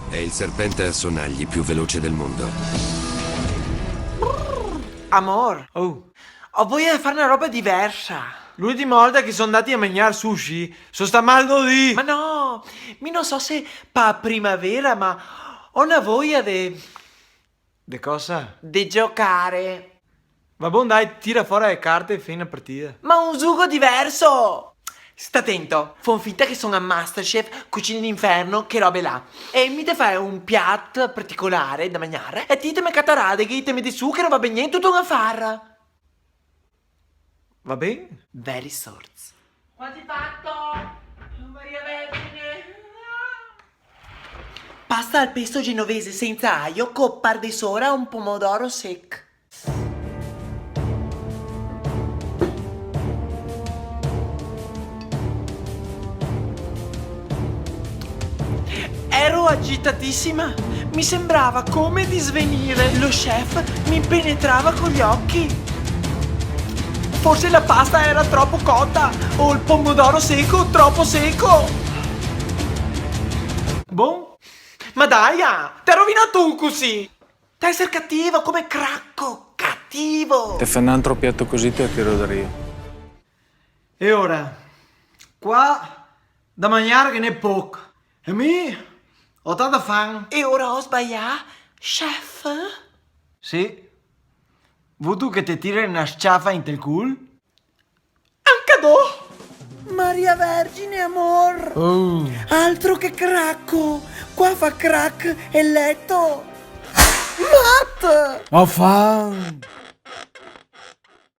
È il serpente a sonagli più veloce del mondo. Amor, ho voglia di fare una roba diversa. L'ultima volta che sono andati a mangiare sushi, sono sta maldo lì. Ma no, mi non so se pa primavera, ma ho una voglia di... Di cosa? Di giocare. Vabbè, dai, tira fuori le carte e fai una partita. Ma un gioco diverso! Sta attento, fon finta che sono a Masterchef, cucina d'inferno, che robe là. E mi te fai un piatto particolare da mangiare e ti mi catarate, che ti metti su che non va bene niente, tutto una farra. Va bene? Very sorts. Quanti fatto? Maria Vergine. Pasta al pesto genovese senza aglio, con par di sora e un pomodoro secco. Ero agitatissima, mi sembrava come di svenire. Lo chef mi penetrava con gli occhi. Forse la pasta era troppo cotta o il pomodoro secco troppo secco. Boh, ma dai, ti hai rovinato tu così. Te essere cattivo come Cracco, cattivo. Te fai un altro piatto così te tiro da io. E ora, qua da mangiare che ne è poco. E mi ho tanta fame. E ora ho sbagliato, chef? Sì. Vuoi tu che ti tiri una sciaffa in tel cul? Anche tu? Maria Vergine, amor. Altro che Cracco. Qua fa crack e letto. Matt! Ho fame!